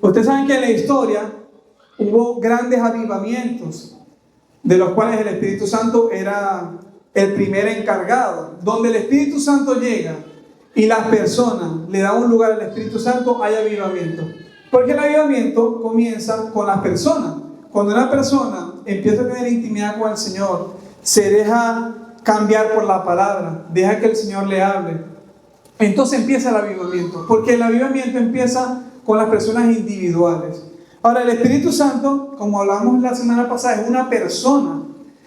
Ustedes saben que en la historia hubo grandes avivamientos, de los cuales el Espíritu Santo era el primer encargado. Donde el Espíritu Santo llega y las personas le dan un lugar al Espíritu Santo, hay avivamiento. Porque el avivamiento comienza con las personas. Cuando una persona empieza a tener intimidad con el Señor, se deja cambiar por la palabra, deja que el Señor le hable, entonces empieza el avivamiento. Porque el avivamiento empieza con las personas individuales. Ahora, el Espíritu Santo, como hablamos la semana pasada, es una persona.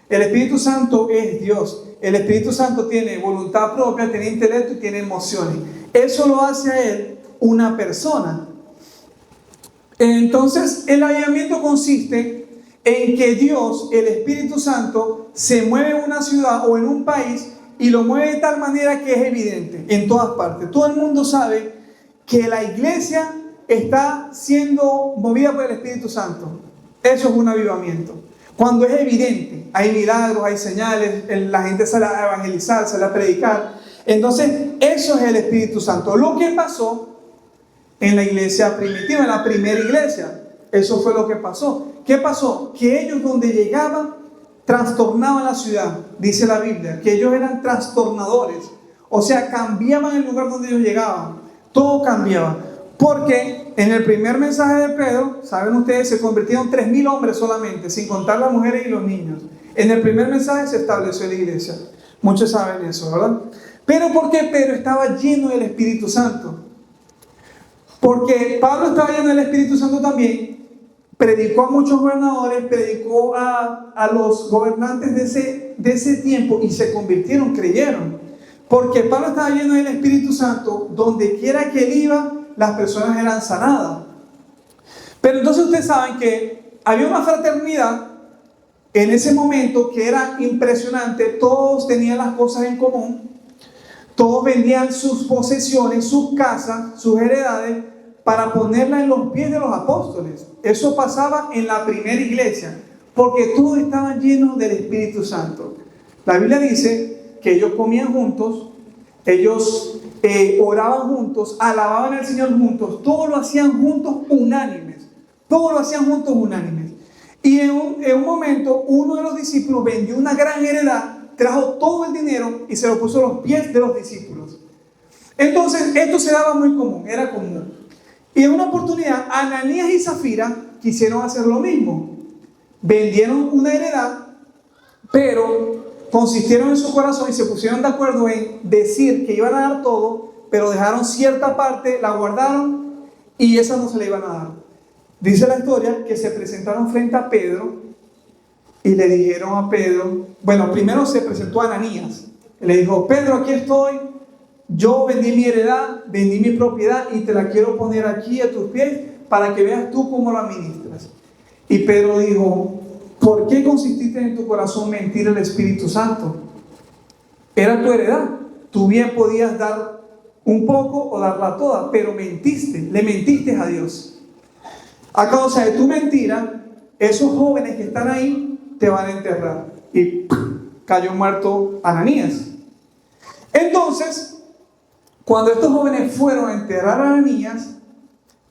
El Espíritu Santo es Dios. El Espíritu Santo tiene voluntad propia, tiene intelecto y tiene emociones. Eso lo hace a Él una persona. Entonces, el avivamiento consiste en que Dios, el Espíritu Santo, se mueve en una ciudad o en un país y lo mueve de tal manera que es evidente en todas partes. Todo el mundo sabe que la iglesia está siendo movida por el Espíritu Santo. Eso es un avivamiento. Cuando es evidente, hay milagros, hay señales, la gente sale a evangelizar, sale a predicar. Entonces, eso es el Espíritu Santo. Lo que pasó en la iglesia primitiva, en la primera iglesia, eso fue lo que pasó. ¿Qué pasó? Que ellos donde llegaban, trastornaban la ciudad. Dice la Biblia, que ellos eran trastornadores. O sea, cambiaban el lugar donde ellos llegaban. Todo cambiaba. Porque en el primer mensaje de Pedro, saben ustedes, se convirtieron 3,000 hombres solamente, sin contar las mujeres y los niños. En el primer mensaje se estableció la iglesia. Muchos saben eso, ¿verdad? Pero ¿por qué Pedro estaba lleno del Espíritu Santo? Porque Pablo estaba lleno del Espíritu Santo también. Predicó a muchos gobernadores, predicó a los gobernantes de ese tiempo y se convirtieron, creyeron. Porque Pablo estaba lleno del Espíritu Santo, donde quiera que él iba, las personas eran sanadas. Pero entonces ustedes saben que había una fraternidad en ese momento que era impresionante. Todos tenían las cosas en común, todos vendían sus posesiones, sus casas, sus heredades, para ponerlas en los pies de los apóstoles. Eso pasaba en la primera iglesia, porque todos estaban llenos del Espíritu Santo. La Biblia dice que ellos comían juntos, ellos oraban juntos, alababan al Señor juntos, todo lo hacían juntos unánimes, todo lo hacían juntos unánimes. Y en un momento uno de los discípulos vendió una gran heredad, trajo todo el dinero y se lo puso a los pies de los discípulos. Entonces esto se daba muy común, era común. Y en una oportunidad Ananías y Zafira quisieron hacer lo mismo. Vendieron una heredad, pero consistieron en su corazón y se pusieron de acuerdo en decir que iban a dar todo, pero dejaron cierta parte, la guardaron y esa no se la iban a dar. Dice la historia que se presentaron frente a Pedro y le dijeron a Pedro, bueno, primero se presentó a Ananías. Le dijo, Pedro, aquí estoy, yo vendí mi heredad, vendí mi propiedad y te la quiero poner aquí a tus pies para que veas tú cómo la administras. Y Pedro dijo, ¿por qué consististe en tu corazón mentir al Espíritu Santo? Era tu heredad. Tú bien podías dar un poco o darla toda, pero mentiste, le mentiste a Dios. A causa de tu mentira, esos jóvenes que están ahí te van a enterrar. Y cayó muerto Ananías. Entonces, cuando estos jóvenes fueron a enterrar a Ananías,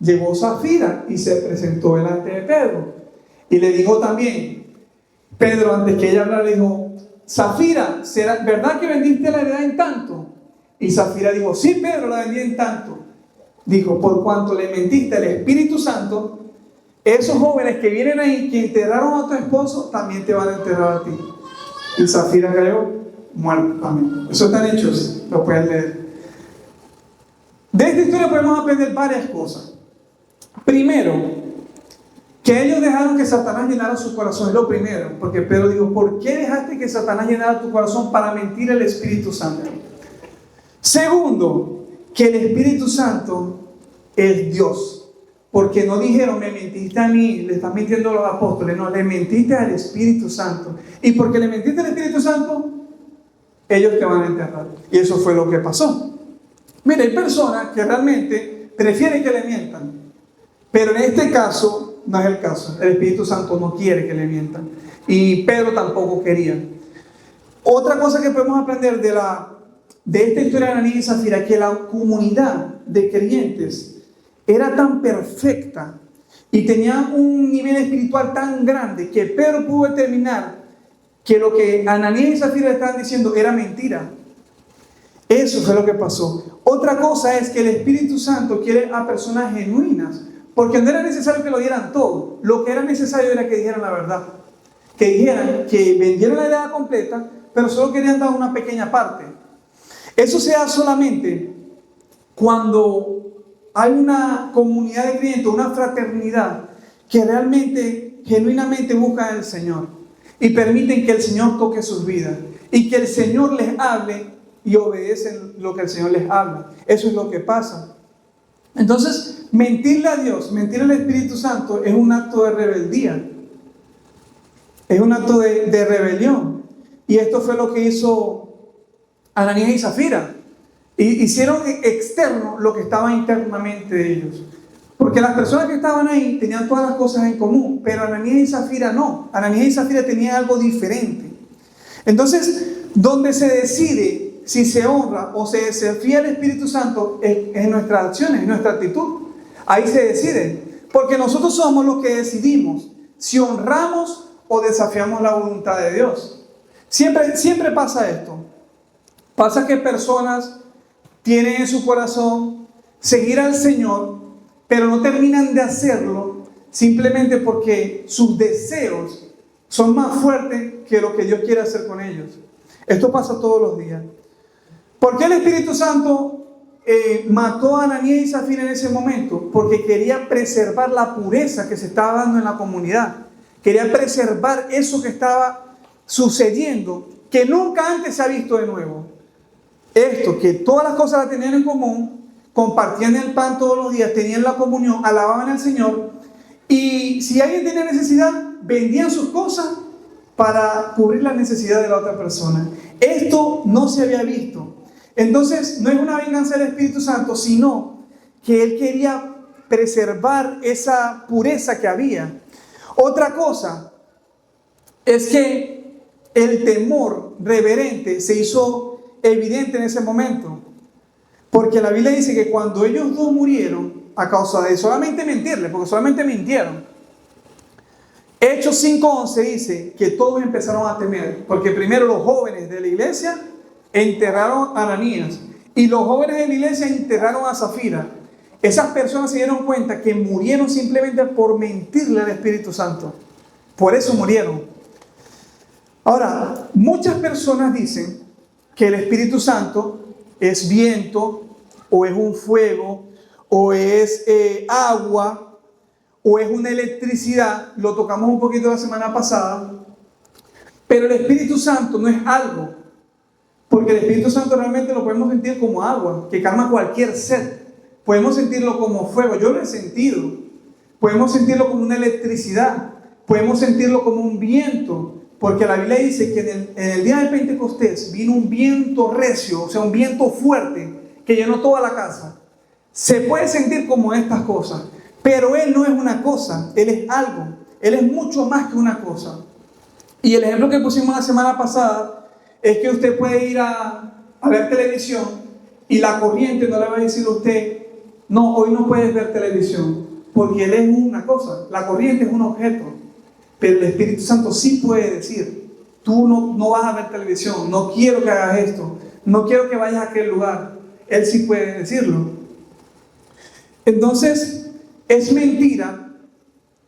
llegó Zafira y se presentó delante de Pedro. Y le dijo también, Pedro, antes que ella hablara, le dijo, Zafira, ¿será verdad que vendiste la heredad en tanto? Y Zafira dijo, sí, Pedro, la vendí en tanto. Dijo, por cuanto le mentiste al Espíritu Santo, esos jóvenes que vienen ahí, que enterraron a tu esposo, también te van a enterrar a ti. Y Zafira cayó muerto también. Eso están hechos, lo pueden leer. De esta historia podemos aprender varias cosas. Primero, que ellos dejaron que Satanás llenara su corazón. Es lo primero, porque Pedro dijo, ¿por qué dejaste que Satanás llenara tu corazón para mentir al Espíritu Santo? Segundo, que el Espíritu Santo es Dios. Porque no dijeron, me mentiste a mí, le estás mintiendo a los apóstoles. No, le mentiste al Espíritu Santo. Y porque le mentiste al Espíritu Santo, ellos te van a enterrar. Y eso fue lo que pasó. Mira, hay personas que realmente prefieren que le mientan. Pero en este caso, no es el caso. El Espíritu Santo no quiere que le mientan. Y Pedro tampoco quería. Otra cosa que podemos aprender de esta historia de Ananías y Zafira, que la comunidad de creyentes era tan perfecta y tenían un nivel espiritual tan grande que Pedro pudo determinar que lo que Ananías y Zafira estaban diciendo era mentira. Eso fue lo que pasó. Otra cosa es que el Espíritu Santo quiere a personas genuinas, porque no era necesario que lo dieran todo. Lo que era necesario era que dijeran la verdad. Que dijeran, que vendieran la idea completa, pero solo querían dar una pequeña parte. Eso se da solamente cuando hay una comunidad de creyentes, una fraternidad que realmente, genuinamente buscan al Señor y permiten que el Señor toque sus vidas y que el Señor les hable y obedecen lo que el Señor les habla. Eso es lo que pasa. Entonces, mentirle a Dios, mentirle al Espíritu Santo es un acto de rebeldía. Es un acto de rebelión. Y esto fue lo que hizo Ananías y Zafira. Hicieron externo lo que estaba internamente de ellos. Porque las personas que estaban ahí tenían todas las cosas en común, pero Ananías y Zafira no. Ananías y Zafira tenían algo diferente. Entonces, donde se decide si se honra o se desafía al Espíritu Santo es en nuestras acciones, en nuestra actitud. Ahí se decide. Porque nosotros somos los que decidimos si honramos o desafiamos la voluntad de Dios. Siempre pasa esto. Pasa que personas tienen en su corazón seguir al Señor, pero no terminan de hacerlo simplemente porque sus deseos son más fuertes que lo que Dios quiere hacer con ellos. Esto pasa todos los días. ¿Por qué el Espíritu Santo mató a Ananías y Zafira en ese momento? Porque quería preservar la pureza que se estaba dando en la comunidad. Quería preservar eso que estaba sucediendo, que nunca antes se ha visto de nuevo. Esto, que todas las cosas las tenían en común, compartían el pan todos los días, tenían la comunión, alababan al Señor, y si alguien tenía necesidad, vendían sus cosas para cubrir la necesidad de la otra persona. Esto no se había visto. Entonces, no es una venganza del Espíritu Santo, sino que Él quería preservar esa pureza que había. Otra cosa es que el temor reverente se hizo evidente en ese momento, porque la Biblia dice que cuando ellos dos murieron a causa de solamente mentirle, porque solamente mintieron, Hechos 5:11 dice que todos empezaron a temer, porque primero los jóvenes de la iglesia enterraron a Ananías y los jóvenes de la iglesia enterraron a Zafira. Esas personas se dieron cuenta que murieron simplemente por mentirle al Espíritu Santo. Por eso murieron. Ahora, muchas personas dicen que el Espíritu Santo es viento, o es un fuego, o es agua, o es una electricidad. Lo tocamos un poquito la semana pasada. Pero el Espíritu Santo no es algo, porque el Espíritu Santo realmente lo podemos sentir como agua, que calma cualquier sed. Podemos sentirlo como fuego, yo lo he sentido. Podemos sentirlo como una electricidad, podemos sentirlo como un viento. Porque la Biblia dice que en el día del Pentecostés vino un viento recio, o sea, un viento fuerte que llenó toda la casa. Se puede sentir como estas cosas, pero Él no es una cosa, Él es algo. Él es mucho más que una cosa. Y el ejemplo que pusimos la semana pasada es que usted puede ir a ver televisión y la corriente no le va a decir a usted, no, hoy no puedes ver televisión, porque Él es una cosa, la corriente es un objeto. Pero el Espíritu Santo sí puede decir, tú no vas a ver televisión, no quiero que hagas esto, no quiero que vayas a aquel lugar. Él sí puede decirlo. Entonces, es mentira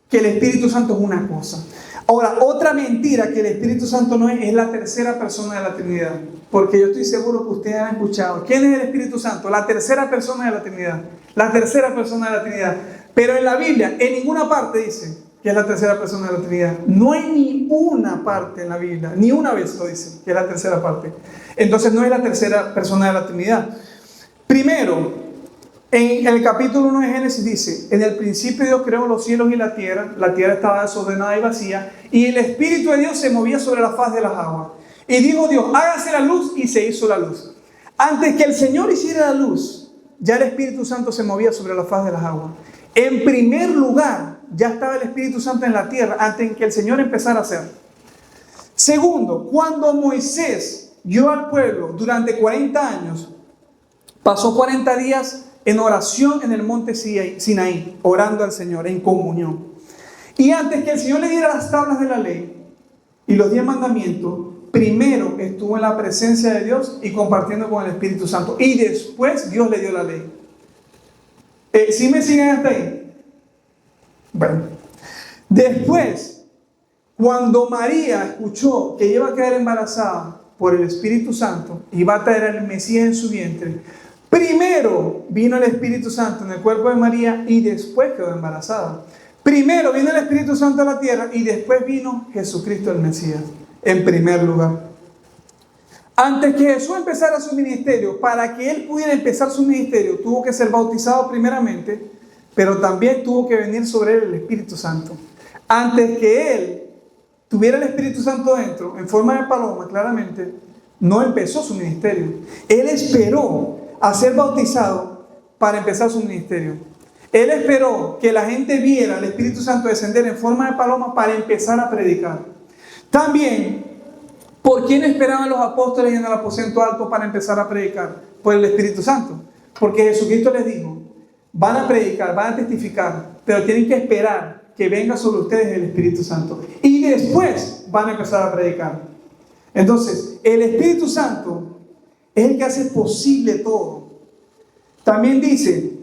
que el Espíritu Santo es una cosa. Ahora, otra mentira que el Espíritu Santo no es la tercera persona de la Trinidad. Porque yo estoy seguro que ustedes han escuchado. ¿Quién es el Espíritu Santo? La tercera persona de la Trinidad. La tercera persona de la Trinidad. Pero en la Biblia, en ninguna parte dice que es la tercera persona de la Trinidad. No hay ni una parte en la Biblia, ni una vez lo dice, que es la tercera parte. Entonces no es la tercera persona de la Trinidad. Primero, en el capítulo 1 de Génesis dice, en el principio Dios creó los cielos y la tierra estaba desordenada y vacía, y el Espíritu de Dios se movía sobre la faz de las aguas. Y dijo Dios, hágase la luz, y se hizo la luz. Antes que el Señor hiciera la luz, ya el Espíritu Santo se movía sobre la faz de las aguas. En primer lugar, ya estaba el Espíritu Santo en la tierra antes de que el Señor empezara a hacer. Segundo, cuando Moisés guió al pueblo durante 40 años, pasó 40 días en oración en el monte Sinaí, orando al Señor, en comunión. Y antes que el Señor le diera las tablas de la ley y los 10 mandamientos, primero estuvo en la presencia de Dios y compartiendo con el Espíritu Santo. Y después Dios le dio la ley. ¿Sí me siguen hasta ahí? Bueno. Después, cuando María escuchó que iba a quedar embarazada por el Espíritu Santo y va a traer al Mesías en su vientre, primero vino el Espíritu Santo en el cuerpo de María y después quedó embarazada. Primero vino el Espíritu Santo a la tierra y después vino Jesucristo el Mesías, en primer lugar. Antes que Jesús empezara su ministerio, para que Él pudiera empezar su ministerio, tuvo que ser bautizado primeramente, pero también tuvo que venir sobre Él el Espíritu Santo. Antes que Él tuviera el Espíritu Santo dentro, en forma de paloma, claramente, no empezó su ministerio. Él esperó a ser bautizado para empezar su ministerio. Él esperó que la gente viera al Espíritu Santo descender en forma de paloma para empezar a predicar. También, ¿por quién esperaban los apóstoles en el aposento alto para empezar a predicar? Por el Espíritu Santo. Porque Jesucristo les dijo, van a predicar, van a testificar, pero tienen que esperar que venga sobre ustedes el Espíritu Santo. Y después van a empezar a predicar. Entonces, el Espíritu Santo es el que hace posible todo. También dice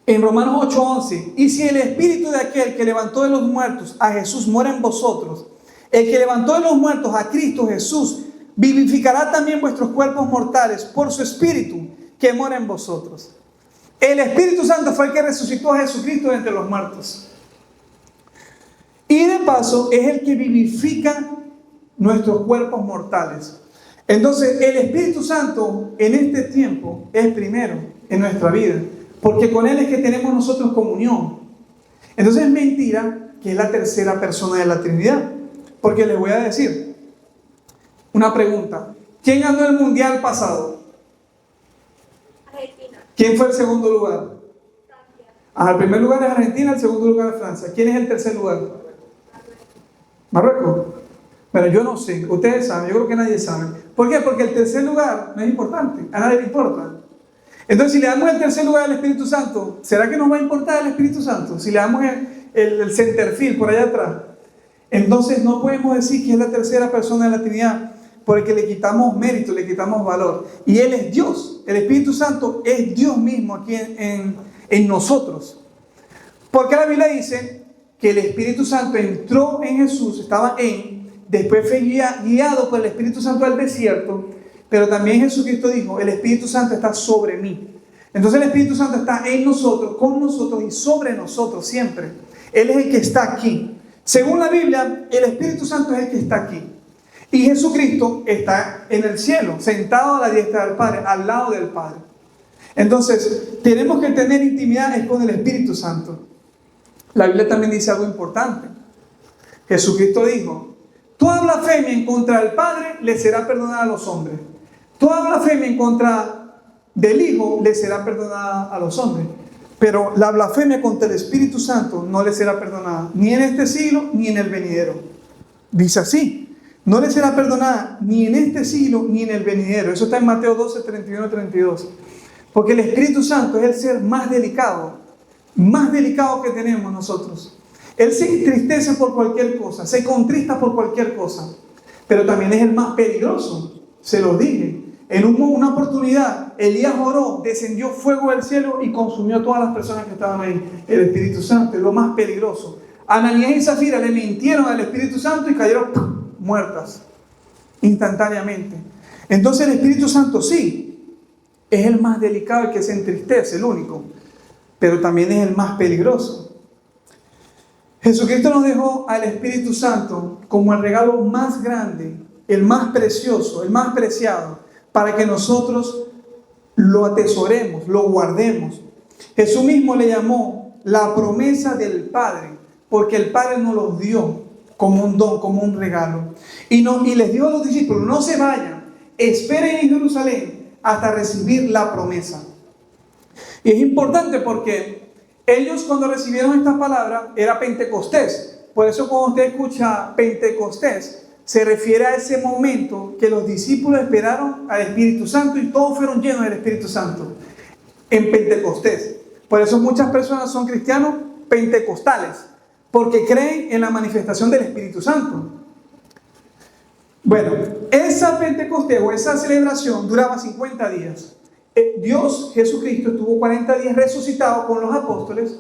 en Romanos 8:11, y si el Espíritu de aquel que levantó de los muertos a Jesús mora en vosotros, el que levantó de los muertos a Cristo Jesús vivificará también vuestros cuerpos mortales por su Espíritu que mora en vosotros. El Espíritu Santo fue el que resucitó a Jesucristo de entre los muertos. Y de paso es el que vivifica nuestros cuerpos mortales. Entonces el Espíritu Santo en este tiempo es primero en nuestra vida, porque con Él es que tenemos nosotros comunión. Entonces es mentira que es la tercera persona de la Trinidad, porque les voy a decir una pregunta. ¿Quién ganó el mundial pasado? Argentina. ¿Quién fue el segundo lugar? Francia. El primer lugar es Argentina, el segundo lugar es Francia. ¿Quién es el tercer lugar? Marruecos. Bueno, yo no sé, ustedes saben, yo creo que nadie sabe. ¿Por qué? Porque el tercer lugar no es importante, a nadie le importa. Entonces, si le damos el tercer lugar al Espíritu Santo, ¿será que nos va a importar el Espíritu Santo? Si le damos el centerfield por allá atrás, entonces no podemos decir que es la tercera persona de la Trinidad, porque le quitamos mérito, le quitamos valor. Y Él es Dios, el Espíritu Santo es Dios mismo aquí en nosotros. Porque la Biblia dice que el Espíritu Santo entró en Jesús, después fue guiado por el Espíritu Santo al desierto, pero también Jesucristo dijo, el Espíritu Santo está sobre mí. Entonces el Espíritu Santo está en nosotros, con nosotros y sobre nosotros siempre. Él es el que está aquí. Según la Biblia, el Espíritu Santo es el que está aquí. Y Jesucristo está en el cielo, sentado a la diestra del Padre, al lado del Padre. Entonces, tenemos que tener intimidad con el Espíritu Santo. La Biblia también dice algo importante. Jesucristo dijo, toda blasfemia en contra del Padre le será perdonada a los hombres. Toda blasfemia en contra del Hijo le será perdonada a los hombres. Pero la blasfemia contra el Espíritu Santo no le será perdonada, ni en este siglo, ni en el venidero. Dice así, no le será perdonada ni en este siglo, ni en el venidero. Eso está en Mateo 12, 31 y 32. Porque el Espíritu Santo es el ser más delicado que tenemos nosotros. Él se entristece por cualquier cosa, se contrista por cualquier cosa, pero también es el más peligroso, se lo dije. En una oportunidad, Elías oró, descendió fuego del cielo y consumió a todas las personas que estaban ahí. El Espíritu Santo es lo más peligroso. Ananías y Zafira le mintieron al Espíritu Santo y cayeron muertas instantáneamente. Entonces el Espíritu Santo sí, es el más delicado, el que se entristece, el único, pero también es el más peligroso. Jesucristo nos dejó al Espíritu Santo como el regalo más grande, el más precioso, el más preciado, para que nosotros lo atesoremos, lo guardemos. Jesús mismo le llamó la promesa del Padre, porque el Padre nos los dio como un don, como un regalo. Y les dijo a los discípulos, no se vayan, esperen en Jerusalén hasta recibir la promesa. Y es importante porque ellos cuando recibieron esta palabra era Pentecostés. Por eso cuando usted escucha Pentecostés, se refiere a ese momento que los discípulos esperaron al Espíritu Santo y todos fueron llenos del Espíritu Santo. en Pentecostés. Por eso muchas personas son cristianos pentecostales, porque creen en la manifestación del Espíritu Santo. Bueno, esa Pentecostés o esa celebración duraba 50 días. Dios, Jesucristo, estuvo 40 días resucitado con los apóstoles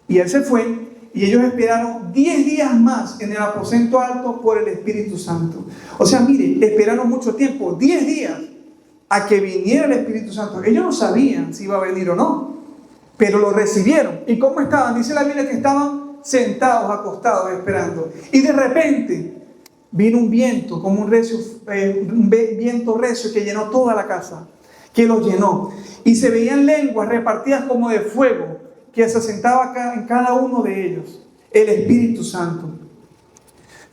y Él se fue y ellos esperaron 10 días más en el aposento alto por el Espíritu Santo. O sea, mire, esperaron mucho tiempo, 10 días a que viniera el Espíritu Santo. Ellos no sabían si iba a venir o no, pero lo recibieron. ¿Y cómo estaban? Dice la Biblia que estaban sentados, acostados, esperando. Y de repente vino un viento, como un viento recio que llenó toda la casa, que los llenó. Y se veían lenguas repartidas como de fuego, que se asentaba en cada uno de ellos, el Espíritu Santo.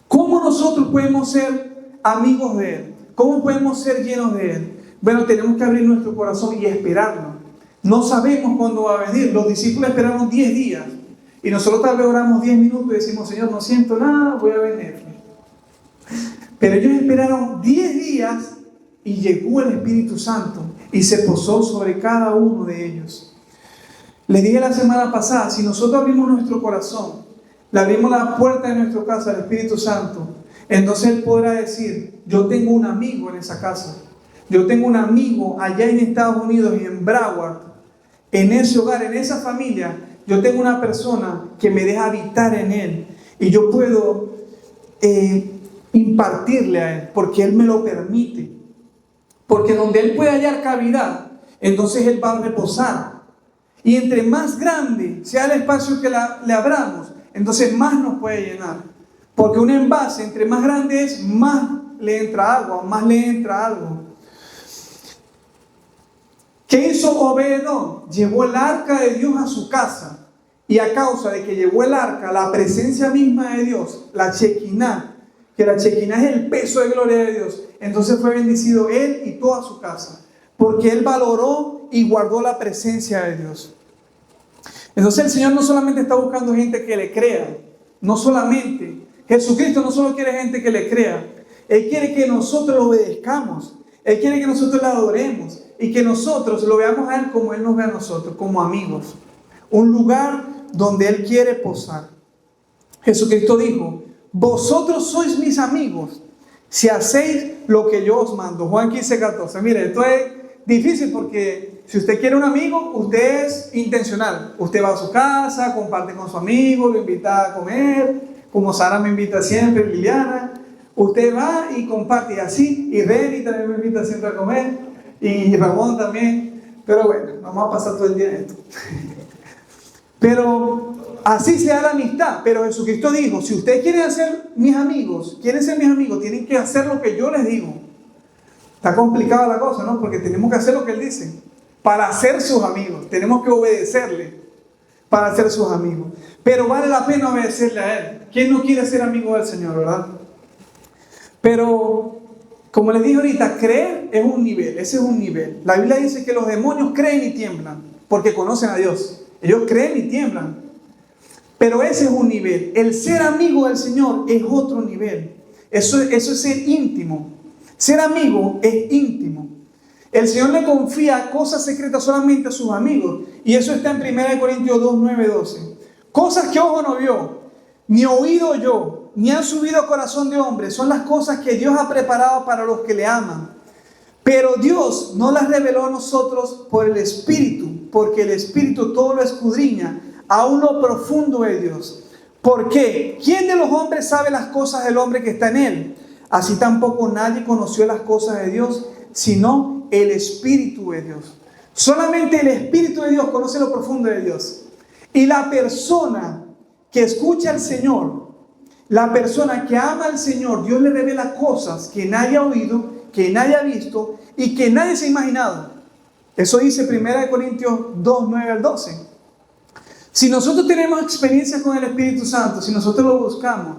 ¿Cómo nosotros podemos ser amigos de Él? ¿Cómo podemos ser llenos de Él? Bueno, tenemos que abrir nuestro corazón y esperarlo. No sabemos cuándo va a venir. Los discípulos esperaron 10 días. Y nosotros tal vez oramos 10 minutos y decimos, Señor, no siento nada, voy a venir. Pero ellos esperaron 10 días y llegó el Espíritu Santo y se posó sobre cada uno de ellos. Les dije la semana pasada, si nosotros abrimos nuestro corazón, le abrimos la puerta de nuestra casa al Espíritu Santo, entonces Él podrá decir, yo tengo un amigo en esa casa. Yo tengo un amigo allá en Estados Unidos y en Broward, en ese hogar, en esa familia. Yo tengo una persona que me deja habitar en Él y yo puedo impartirle a Él porque Él me lo permite. Porque donde Él puede hallar cavidad, entonces Él va a reposar. Y entre más grande sea el espacio que le abramos, entonces más nos puede llenar. Porque un envase, entre más grande es, más le entra agua, más le entra algo. ¿Qué hizo Obed-edom? Llevó el arca de Dios a su casa. Y a causa de que llevó el arca, la presencia misma de Dios, la Shekinah, que la Shekinah es el peso de gloria de Dios, entonces fue bendecido él y toda su casa. Porque él valoró y guardó la presencia de Dios. Entonces el Señor no solamente está buscando gente que le crea. No solamente. Jesucristo no solo quiere gente que le crea. Él quiere que nosotros lo obedezcamos. Él quiere que nosotros le adoremos. Y que nosotros lo veamos a Él como Él nos ve a nosotros, como amigos. Un lugar donde Él quiere posar. Jesucristo dijo, vosotros sois mis amigos si hacéis lo que yo os mando. Juan 15:14. Mire, esto es difícil porque si usted quiere un amigo, usted es intencional. Usted va a su casa, comparte con su amigo, lo invita a comer, como Sara me invita siempre, Liliana. Usted va y comparte, y así, y Reni también me invita siempre a comer, y Ramón también. Pero bueno, vamos a pasar todo el día en esto. Pero así se da la amistad. Pero Jesucristo dijo, si ustedes quieren ser mis amigos, tienen que hacer lo que yo les digo. Está complicada la cosa, ¿no? Porque tenemos que hacer lo que Él dice para ser sus amigos. Tenemos que obedecerle para ser sus amigos. Pero vale la pena obedecerle a Él. ¿Quién no quiere ser amigo del Señor, verdad? Pero, como les dije ahorita, creer es un nivel. Ese es un nivel. La Biblia dice que los demonios creen y tiemblan porque conocen a Dios. Ellos creen y tiemblan. Pero ese es un nivel. El ser amigo del Señor es otro nivel. Eso es ser íntimo. Ser amigo es íntimo. El Señor le confía cosas secretas solamente a sus amigos. Y eso está en 1 Corintios 2, 9, 12. Cosas que ojo no vio, ni oído oyó, ni han subido a corazón de hombre. Son las cosas que Dios ha preparado para los que le aman. Pero Dios no las reveló a nosotros por el Espíritu, porque el Espíritu todo lo escudriña, aún lo profundo de Dios. ¿Por qué? ¿Quién de los hombres sabe las cosas del hombre que está en él? Así tampoco nadie conoció las cosas de Dios, sino el Espíritu de Dios. Solamente el Espíritu de Dios conoce lo profundo de Dios. Y la persona que escucha al Señor, la persona que ama al Señor, Dios le revela cosas que nadie ha oído, que nadie ha visto y que nadie se ha imaginado. Eso dice 1 Corintios 2, 9 al 12. Si nosotros tenemos experiencia con el Espíritu Santo, si nosotros lo buscamos,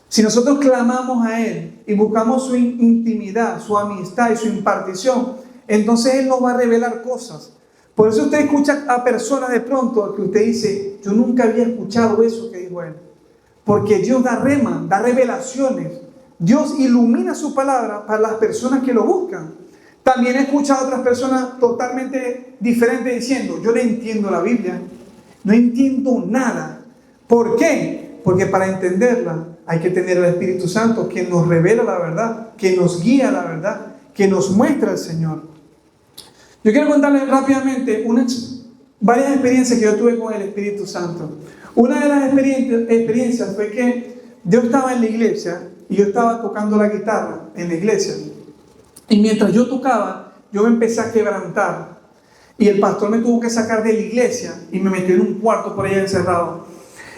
si nosotros clamamos a Él y buscamos su intimidad, su amistad y su impartición, entonces Él nos va a revelar cosas. Por eso usted escucha a personas de pronto que usted dice, yo nunca había escuchado eso que dijo Él. Porque Dios da rema, da revelaciones. Dios ilumina su palabra para las personas que lo buscan. También he escuchado a otras personas totalmente diferentes diciendo, yo no entiendo la Biblia, no entiendo nada. ¿Por qué? Porque para entenderla hay que tener el Espíritu Santo que nos revela la verdad, que nos guía a la verdad, que nos muestra el Señor. Yo quiero contarles rápidamente varias experiencias que yo tuve con el Espíritu Santo. Una de las experiencias fue que yo estaba en la iglesia y yo estaba tocando la guitarra en la iglesia. Y mientras yo tocaba, yo me empecé a quebrantar. Y el pastor me tuvo que sacar de la iglesia y me metió en un cuarto por allá encerrado.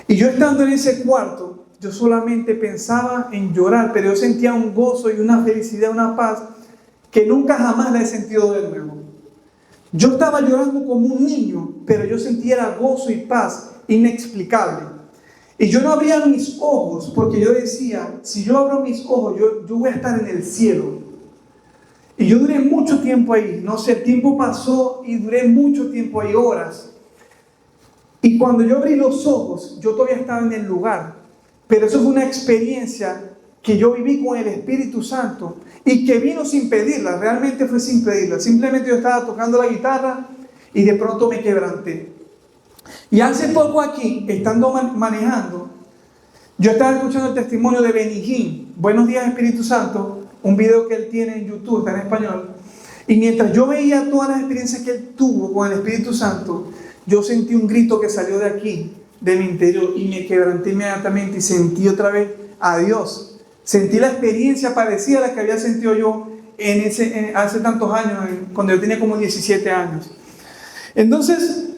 Y yo estando en ese cuarto, yo solamente pensaba en llorar, pero yo sentía un gozo y una felicidad, una paz que nunca jamás la he sentido de nuevo. Yo estaba llorando como un niño, pero yo sentía gozo y paz inexplicable. Y yo no abría mis ojos porque yo decía, si yo abro mis ojos, yo voy a estar en el cielo. Y yo duré mucho tiempo ahí, no sé, el tiempo pasó y duré mucho tiempo ahí, horas. Y cuando yo abrí los ojos, yo todavía estaba en el lugar. Pero eso fue una experiencia que yo viví con el Espíritu Santo y que vino sin pedirla, realmente fue sin pedirla. Simplemente yo estaba tocando la guitarra y de pronto me quebranté. Y hace poco aquí, estando manejando, yo estaba escuchando el testimonio de Benny Hinn, Buenos Días Espíritu Santo, un video que él tiene en YouTube, está en español. Y mientras yo veía todas las experiencias que él tuvo con el Espíritu Santo, yo sentí un grito que salió de aquí, de mi interior, y me quebranté inmediatamente y sentí otra vez a Dios. Sentí la experiencia parecida a la que había sentido yo hace tantos años, cuando yo tenía como 17 años. Entonces,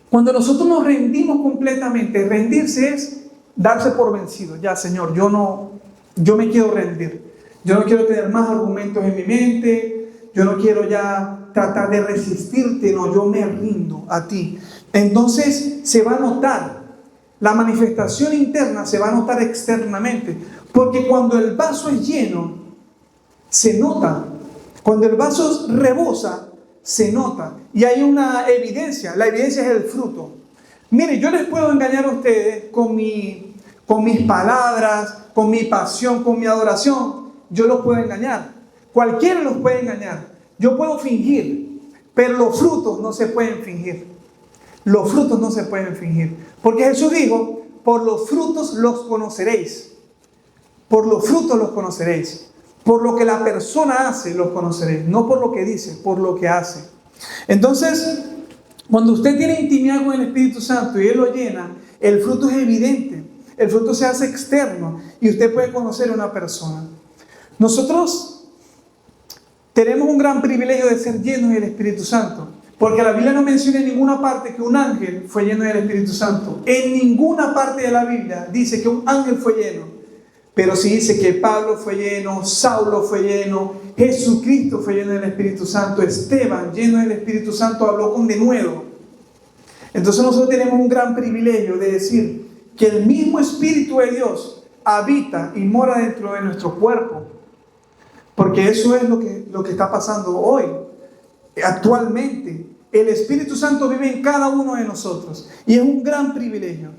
cuando nosotros nos rendimos completamente, rendirse es darse por vencido. Ya, Señor, yo me quiero rendir. Yo no quiero tener más argumentos en mi mente. Yo no quiero ya tratar de resistirte. No, yo me rindo a ti. Entonces se va a notar. La manifestación interna se va a notar externamente. Porque cuando el vaso es lleno, se nota. Cuando el vaso rebosa, se nota. Y hay una evidencia. La evidencia es el fruto. Mire, yo les puedo engañar a ustedes con mis palabras, con mi pasión, con mi adoración. Yo los puedo engañar. Cualquiera los puede engañar. Yo puedo fingir, pero los frutos no se pueden fingir. Los frutos no se pueden fingir. Porque Jesús dijo, por los frutos los conoceréis. Por los frutos los conoceréis. Por lo que la persona hace los conoceréis. No por lo que dice, por lo que hace. Entonces, cuando usted tiene intimidad con el Espíritu Santo y Él lo llena, el fruto es evidente. El fruto se hace externo y usted puede conocer a una persona. Nosotros tenemos un gran privilegio de ser llenos del Espíritu Santo, porque la Biblia no menciona en ninguna parte que un ángel fue lleno del Espíritu Santo. En ninguna parte de la Biblia dice que un ángel fue lleno, pero sí dice que Pablo fue lleno, Saulo fue lleno, Jesucristo fue lleno del Espíritu Santo, Esteban, lleno del Espíritu Santo, habló con denuedo. Entonces nosotros tenemos un gran privilegio de decir que el mismo Espíritu de Dios habita y mora dentro de nuestro cuerpo. Porque eso es lo que está pasando hoy. Actualmente, el Espíritu Santo vive en cada uno de nosotros. Y es un gran privilegio.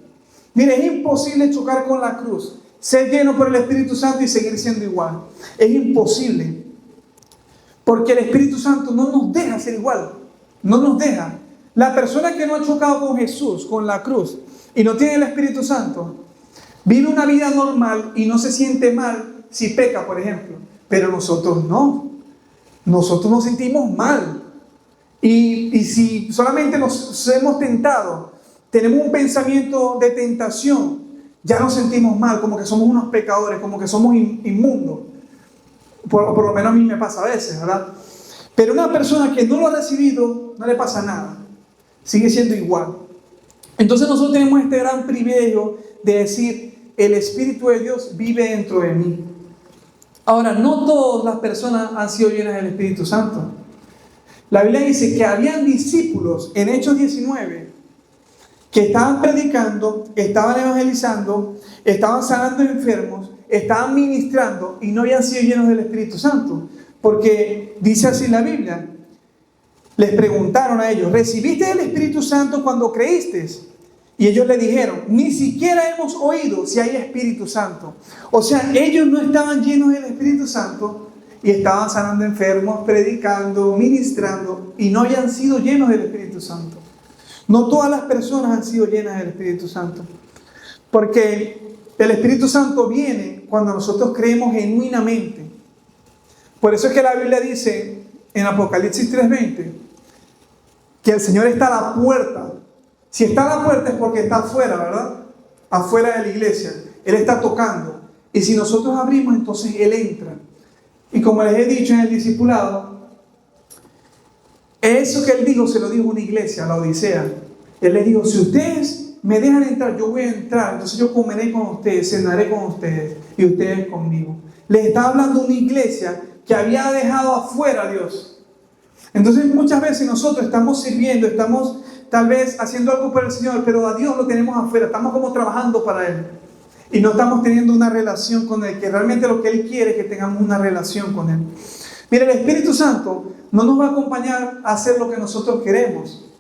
Mire, es imposible chocar con la cruz, ser lleno por el Espíritu Santo y seguir siendo igual. Es imposible. Porque el Espíritu Santo no nos deja ser igual. No nos deja. La persona que no ha chocado con Jesús, con la cruz, y no tiene el Espíritu Santo, vive una vida normal y no se siente mal si peca, por ejemplo. Pero nosotros no. Nosotros nos sentimos mal. Y si solamente nos hemos tentado, tenemos un pensamiento de tentación, ya nos sentimos mal, como que somos unos pecadores, como que somos inmundos. Por lo menos a mí me pasa a veces, ¿verdad? Pero una persona que no lo ha recibido, no le pasa nada. Sigue siendo igual. Entonces nosotros tenemos este gran privilegio de decir, el Espíritu de Dios vive dentro de mí. Ahora, no todas las personas han sido llenas del Espíritu Santo. La Biblia dice que habían discípulos en Hechos 19 que estaban predicando, estaban evangelizando, estaban sanando enfermos, estaban ministrando y no habían sido llenos del Espíritu Santo. Porque dice así la Biblia. Les preguntaron a ellos, ¿recibiste el Espíritu Santo cuando creíste? Y ellos le dijeron, ni siquiera hemos oído si hay Espíritu Santo. O sea, ellos no estaban llenos del Espíritu Santo y estaban sanando enfermos, predicando, ministrando, y no habían sido llenos del Espíritu Santo. No todas las personas han sido llenas del Espíritu Santo, porque el Espíritu Santo viene cuando nosotros creemos genuinamente. Por eso es que la Biblia dice en Apocalipsis 3:20 que el Señor está a la puerta. Si está a la puerta es porque está afuera, ¿verdad? Afuera de la iglesia. Él está tocando. Y si nosotros abrimos, entonces Él entra. Y como les he dicho en el discipulado, eso que Él dijo, se lo dijo a una iglesia, a la Odisea. Él les dijo, si ustedes me dejan entrar, yo voy a entrar. Entonces yo comeré con ustedes, cenaré con ustedes y ustedes conmigo. Les está hablando una iglesia que había dejado afuera a Dios. Entonces muchas veces nosotros estamos sirviendo, estamos tal vez haciendo algo por el Señor, pero a Dios lo tenemos afuera, estamos como trabajando para Él. Y no estamos teniendo una relación con Él, que realmente lo que Él quiere es que tengamos una relación con Él. Mira, el Espíritu Santo no nos va a acompañar a hacer lo que nosotros queremos.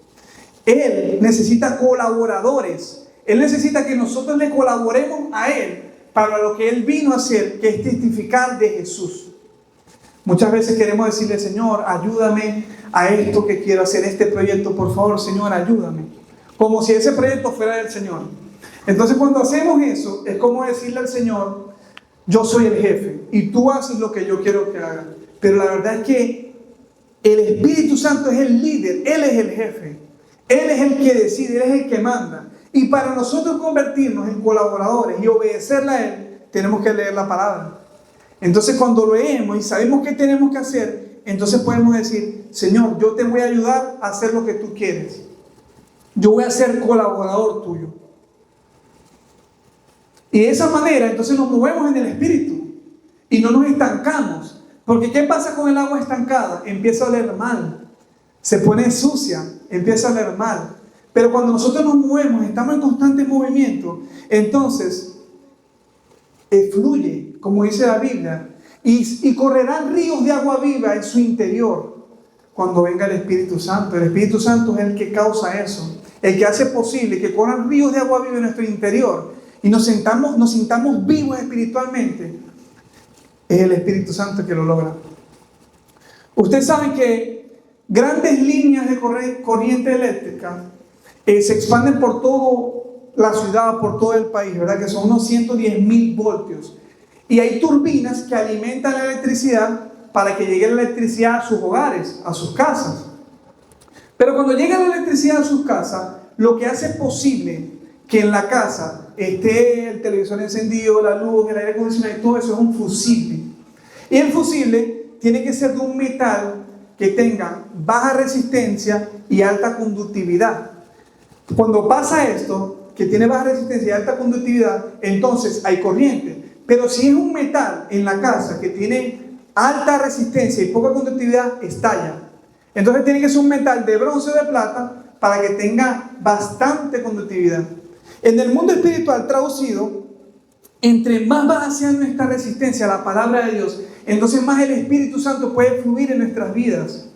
Él necesita colaboradores. Él necesita que nosotros le colaboremos a Él para lo que Él vino a hacer, que es testificar de Jesús. Muchas veces queremos decirle, Señor, ayúdame a esto que quiero hacer, este proyecto, por favor, Señor, ayúdame. Como si ese proyecto fuera del Señor. Entonces cuando hacemos eso, es como decirle al Señor, yo soy el jefe y tú haces lo que yo quiero que hagas. Pero la verdad es que el Espíritu Santo es el líder, Él es el jefe. Él es el que decide, Él es el que manda. Y para nosotros convertirnos en colaboradores y obedecerle a Él, tenemos que leer la palabra. Entonces cuando leemos y sabemos qué tenemos que hacer, entonces podemos decir, Señor, yo te voy a ayudar a hacer lo que tú quieres. Yo voy a ser colaborador tuyo. Y de esa manera entonces nos movemos en el Espíritu y no nos estancamos. Porque ¿qué pasa con el agua estancada? Empieza a oler mal, se pone sucia, empieza a oler mal. Pero cuando nosotros nos movemos, estamos en constante movimiento, entonces fluye, como dice la Biblia, y correrán ríos de agua viva en su interior cuando venga el Espíritu Santo. El Espíritu Santo es el que causa eso, el que hace posible que corran ríos de agua viva en nuestro interior y nos sintamos vivos espiritualmente. Es el Espíritu Santo que lo logra. Ustedes saben que grandes líneas de corriente eléctrica se expanden por toda la ciudad, por todo el país, ¿verdad? Que son unos 110,000 voltios. Y hay turbinas que alimentan la electricidad para que llegue la electricidad a sus hogares, a sus casas. Pero cuando llega la electricidad a sus casas, lo que hace posible que en la casa esté el televisor encendido, la luz, el aire acondicionado y todo eso es un fusible. Y el fusible tiene que ser de un metal que tenga baja resistencia y alta conductividad. Cuando pasa esto, que tiene baja resistencia y alta conductividad, entonces hay corriente. Pero si es un metal en la casa que tiene alta resistencia y poca conductividad, estalla. Entonces tiene que ser un metal de bronce o de plata para que tenga bastante conductividad. En el mundo espiritual traducido, entre más baja sea nuestra resistencia a la palabra de Dios, entonces más el Espíritu Santo puede fluir en nuestras vidas.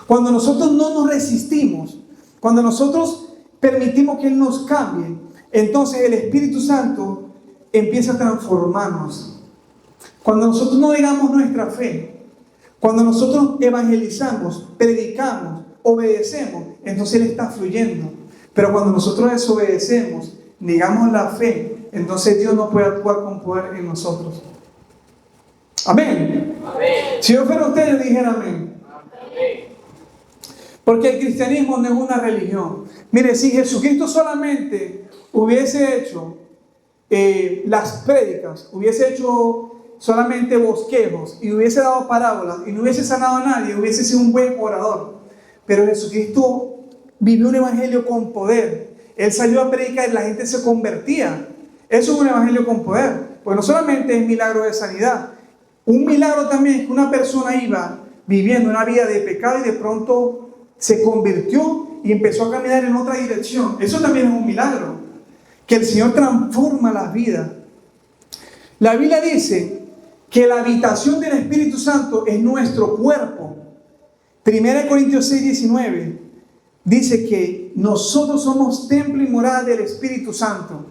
Cuando nosotros no nos resistimos, cuando nosotros permitimos que Él nos cambie, entonces el Espíritu Santo empieza a transformarnos. Cuando nosotros no negamos nuestra fe, cuando nosotros evangelizamos, predicamos, obedecemos, entonces Él está fluyendo. Pero cuando nosotros desobedecemos, negamos la fe, entonces Dios no puede actuar con poder en nosotros. Amén. Amén. Si yo fuera usted, yo dijera amén. Amén. Porque el cristianismo no es una religión. Mire, si Jesucristo solamente hubiese hecho las prédicas, hubiese hecho solamente bosquejos y hubiese dado parábolas y no hubiese sanado a nadie, hubiese sido un buen orador. Pero Jesucristo vivió un evangelio con poder. Él salió a predicar y la gente se convertía. Eso es un evangelio con poder. Pues no solamente es milagro de sanidad. Un milagro también es que una persona iba viviendo una vida de pecado y de pronto se convirtió y empezó a caminar en otra dirección. Eso también es un milagro. Que el Señor transforma las vidas. La Biblia dice que la habitación del Espíritu Santo es nuestro cuerpo. 1 Corintios 6:19 dice que nosotros somos templo y morada del Espíritu Santo.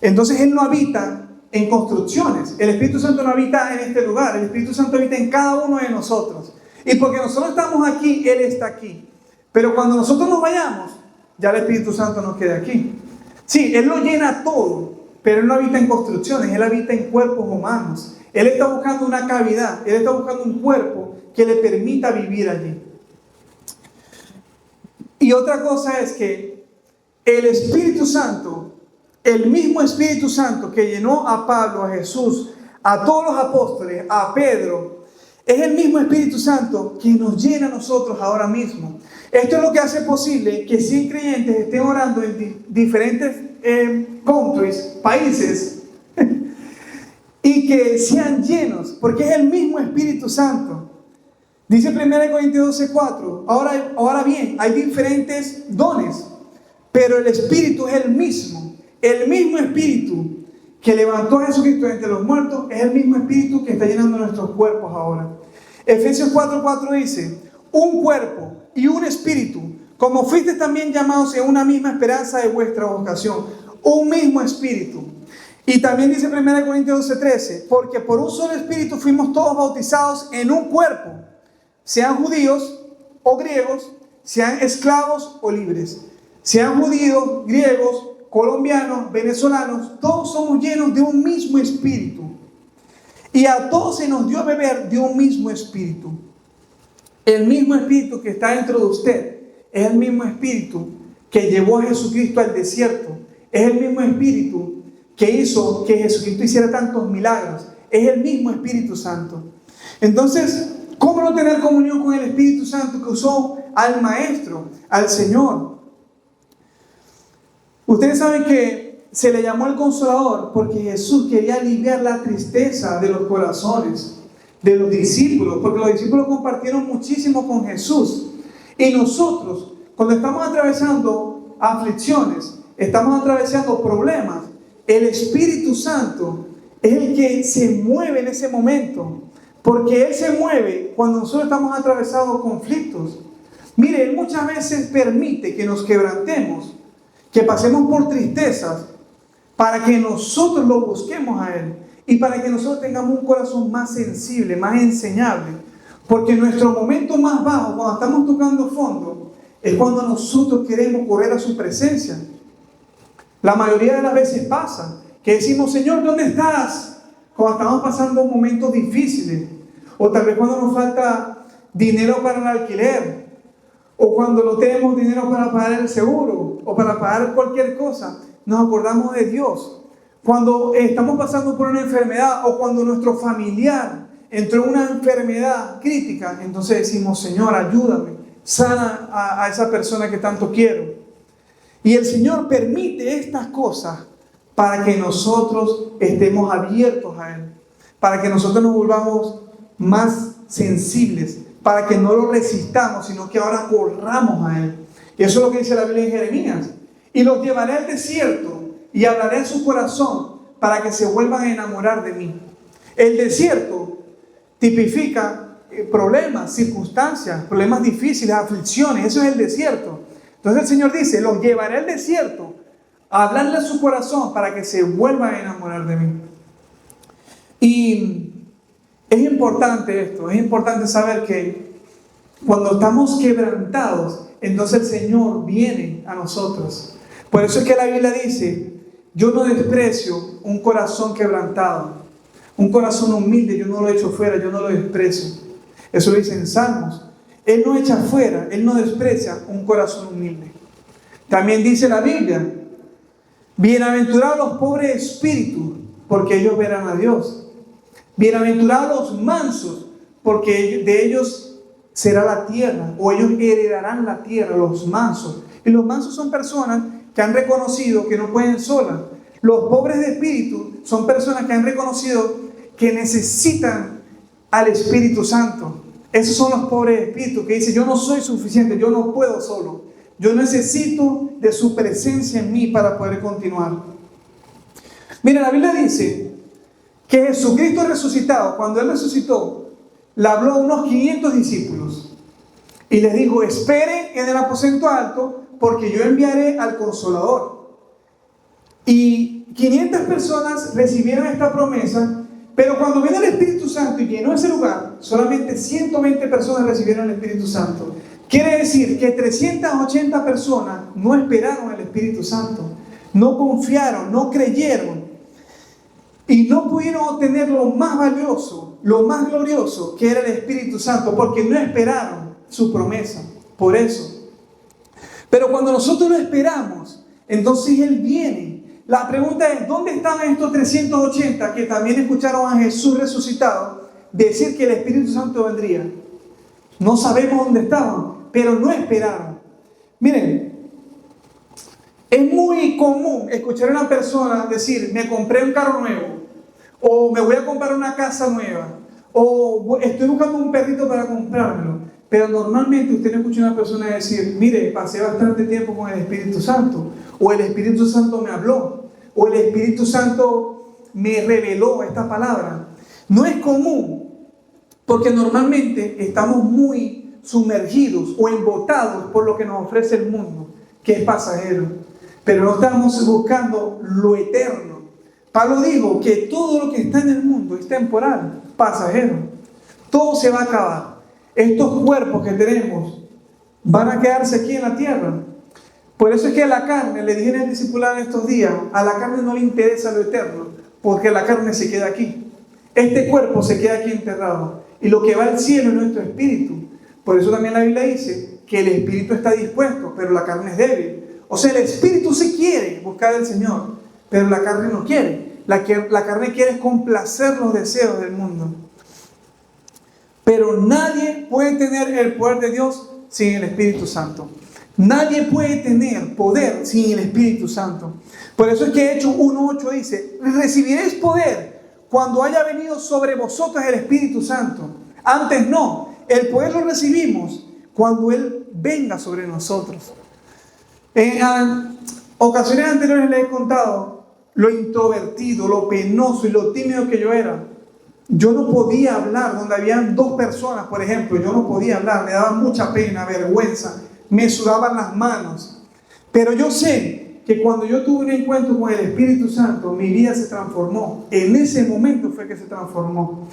Entonces Él no habita en construcciones. El Espíritu Santo no habita en este lugar. El Espíritu Santo habita en cada uno de nosotros. Y porque nosotros estamos aquí, Él está aquí. Pero cuando nosotros nos vayamos, ya el Espíritu Santo nos queda aquí. Sí, Él lo llena todo, pero Él no habita en construcciones, Él habita en cuerpos humanos. Él está buscando una cavidad, Él está buscando un cuerpo que le permita vivir allí. Y otra cosa es que el Espíritu Santo, el mismo Espíritu Santo que llenó a Pablo, a Jesús, a todos los apóstoles, a Pedro, es el mismo Espíritu Santo que nos llena a nosotros ahora mismo. Esto es lo que hace posible que 100 creyentes estén orando en diferentes países, y que sean llenos, porque es el mismo Espíritu Santo. Dice 1 Corintios 12:4, ahora bien, hay diferentes dones, pero el Espíritu es el mismo Espíritu que levantó a Jesucristo entre los muertos, es el mismo Espíritu que está llenando nuestros cuerpos ahora. Efesios 4:4 dice, un cuerpo y un espíritu, como fuiste también llamados en una misma esperanza de vuestra vocación, un mismo espíritu. Y también dice 1 Corintios 12:13, porque por un solo espíritu fuimos todos bautizados en un cuerpo, sean judíos o griegos, sean esclavos o libres, sean judíos, griegos, colombianos, venezolanos, todos somos llenos de un mismo espíritu. Y a todos se nos dio a beber de un mismo espíritu. El mismo espíritu que está dentro de usted es el mismo espíritu que llevó a Jesucristo al desierto. Es el mismo espíritu que hizo que Jesucristo hiciera tantos milagros. Es el mismo Espíritu Santo. Entonces, ¿cómo no tener comunión con el Espíritu Santo que usó al Maestro, al Señor? Ustedes saben que se le llamó el Consolador porque Jesús quería aliviar la tristeza de los corazones de los discípulos, porque los discípulos compartieron muchísimo con Jesús. Y nosotros, cuando estamos atravesando aflicciones, estamos atravesando problemas, el Espíritu Santo es el que se mueve en ese momento, porque Él se mueve cuando nosotros estamos atravesando conflictos. Mire, Él muchas veces permite que nos quebrantemos, que pasemos por tristezas, para que nosotros lo busquemos a Él y para que nosotros tengamos un corazón más sensible, más enseñable. Porque nuestro momento más bajo, cuando estamos tocando fondo, es cuando nosotros queremos correr a su presencia. La mayoría de las veces pasa que decimos, Señor, ¿dónde estás? Cuando estamos pasando momentos difíciles, o tal vez cuando nos falta dinero para el alquiler, o cuando no tenemos dinero para pagar el seguro, o para pagar cualquier cosa, nos acordamos de Dios. Cuando estamos pasando por una enfermedad, o cuando nuestro familiar entró en una enfermedad crítica, entonces decimos, Señor, ayúdame, sana a esa persona que tanto quiero. Y el Señor permite estas cosas para que nosotros estemos abiertos a Él, para que nosotros nos volvamos más sensibles, para que no lo resistamos, sino que ahora corramos a Él. Y eso es lo que dice la Biblia en Jeremías. Y los llevaré al desierto y hablaré en su corazón para que se vuelvan a enamorar de mí. El desierto tipifica problemas, circunstancias, problemas difíciles, aflicciones. Eso es el desierto. Entonces el Señor dice, los llevaré al desierto a hablarle a su corazón para que se vuelvan a enamorar de mí. Y es importante esto, es importante saber que cuando estamos quebrantados, entonces el Señor viene a nosotros. Por eso es que la Biblia dice, yo no desprecio un corazón quebrantado, un corazón humilde, yo no lo echo fuera, yo no lo desprecio. Eso lo dice en Salmos. Él no echa fuera, Él no desprecia un corazón humilde. También dice la Biblia, bienaventurados los pobres de espíritu, porque ellos verán a Dios. Bienaventurados los mansos, porque de ellos será la tierra, o ellos heredarán la tierra, los mansos. Y los mansos son personas que han reconocido que no pueden solas. Los pobres de espíritu son personas que han reconocido que necesitan al Espíritu Santo. Esos son los pobres de espíritu que dicen, yo no soy suficiente, yo no puedo solo. Yo necesito de su presencia en mí para poder continuar. Mira, la Biblia dice que Jesucristo resucitado, cuando Él resucitó, le habló a unos 500 discípulos y les dijo, esperen en el aposento alto porque yo enviaré al Consolador. ¿Y 500 personas recibieron esta promesa, pero cuando vino el Espíritu Santo y llenó ese lugar, solamente 120 personas recibieron el Espíritu Santo. Quiere decir que 380 personas no esperaron el Espíritu Santo, no confiaron, no creyeron y no pudieron obtener lo más valioso, lo más glorioso, que era el Espíritu Santo, porque no esperaron su promesa. Por eso. Pero cuando nosotros lo esperamos, entonces Él viene. La pregunta es, ¿dónde estaban estos 380 que también escucharon a Jesús resucitado decir que el Espíritu Santo vendría? No sabemos dónde estaban, pero no esperaron. Miren, es muy común escuchar a una persona decir, me compré un carro nuevo, o me voy a comprar una casa nueva, o estoy buscando un perrito para comprármelo. Pero normalmente usted no escucha a una persona decir, mire, pasé bastante tiempo con el Espíritu Santo, o el Espíritu Santo me habló, o el Espíritu Santo me reveló esta palabra. No es común, porque normalmente estamos muy sumergidos o embotados por lo que nos ofrece el mundo, que es pasajero. Pero no estamos buscando lo eterno. Pablo dijo que todo lo que está en el mundo es temporal, pasajero. Todo se va a acabar. Estos cuerpos que tenemos van a quedarse aquí en la tierra. Por eso es que a la carne, le dije en el discipulado en estos días, a la carne no le interesa lo eterno, porque la carne se queda aquí. Este cuerpo se queda aquí enterrado. Y lo que va al cielo es nuestro espíritu. Por eso también la Biblia dice que el espíritu está dispuesto, pero la carne es débil. O sea, el espíritu sí quiere buscar al Señor, pero la carne no quiere. La carne quiere complacer los deseos del mundo. Pero nadie puede tener el poder de Dios sin el Espíritu Santo. Nadie puede tener poder sin el Espíritu Santo. Por eso es que Hechos 1:8 dice, recibiréis poder cuando haya venido sobre vosotros el Espíritu Santo. Antes no, el poder lo recibimos cuando Él venga sobre nosotros. En ocasiones anteriores les he contado lo introvertido, lo penoso y lo tímido que yo era. Yo no podía hablar donde habían 2 personas, por ejemplo. Yo no podía hablar, me daba mucha pena, vergüenza, me sudaban las manos. Pero yo sé que cuando yo tuve un encuentro con el Espíritu Santo, mi vida se transformó. En ese momento fue que se transformó.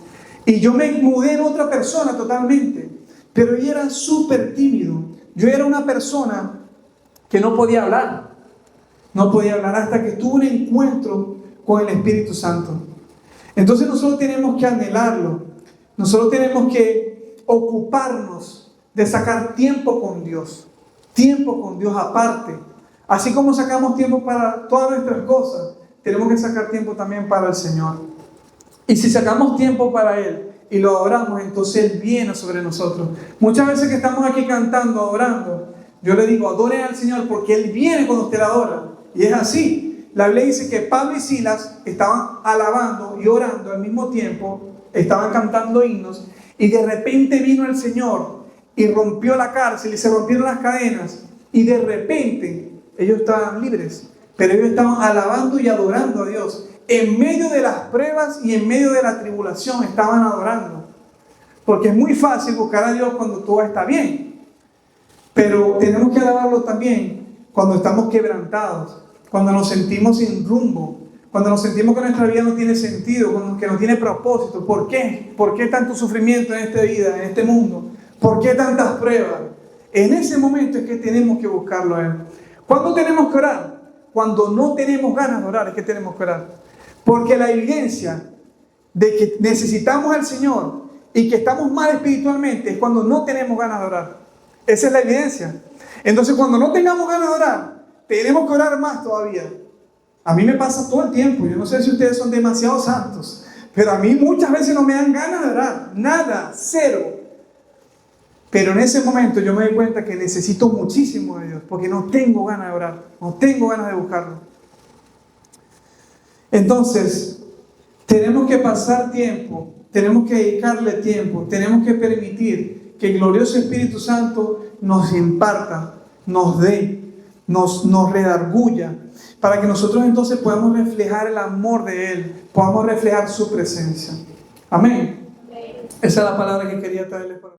Y yo me mudé en otra persona totalmente. Pero yo era súper tímido. Yo era una persona que no podía hablar. No podía hablar hasta que tuve un encuentro con el Espíritu Santo. Entonces nosotros tenemos que anhelarlo. Nosotros tenemos que ocuparnos de sacar tiempo con Dios. Tiempo con Dios aparte. Así como sacamos tiempo para todas nuestras cosas, tenemos que sacar tiempo también para el Señor. Y si sacamos tiempo para Él y lo adoramos, entonces Él viene sobre nosotros. Muchas veces que estamos aquí cantando, adorando, yo le digo, adoren al Señor porque Él viene cuando usted la adora. Y es así. La Biblia dice que Pablo y Silas estaban alabando y orando al mismo tiempo, estaban cantando himnos, y de repente vino el Señor y rompió la cárcel y se rompieron las cadenas, y de repente ellos estaban libres, pero ellos estaban alabando y adorando a Dios. En medio de las pruebas y en medio de la tribulación estaban adorando, porque es muy fácil buscar a Dios cuando todo está bien, pero tenemos que alabarlo también cuando estamos quebrantados, cuando nos sentimos sin rumbo, cuando nos sentimos que nuestra vida no tiene sentido, que no tiene propósito. ¿Por qué? ¿Por qué tanto sufrimiento en esta vida, en este mundo? ¿Por qué tantas pruebas? En ese momento es que tenemos que buscarlo a Él. ¿Cuándo tenemos que orar? Cuando no tenemos ganas de orar es que tenemos que orar. Porque la evidencia de que necesitamos al Señor y que estamos mal espiritualmente es cuando no tenemos ganas de orar. Esa es la evidencia. Entonces, cuando no tengamos ganas de orar, tenemos que orar más todavía. A mí me pasa todo el tiempo. Yo no sé si ustedes son demasiado santos, pero a mí muchas veces no me dan ganas de orar. Nada, cero. Pero en ese momento yo me doy cuenta que necesito muchísimo de Dios, porque no tengo ganas de orar, no tengo ganas de buscarlo. Entonces, tenemos que pasar tiempo, tenemos que dedicarle tiempo, tenemos que permitir que el glorioso Espíritu Santo nos imparta, nos dé, nos redarguya, para que nosotros entonces podamos reflejar el amor de Él, podamos reflejar su presencia. Amén. Esa es la palabra que quería traerles para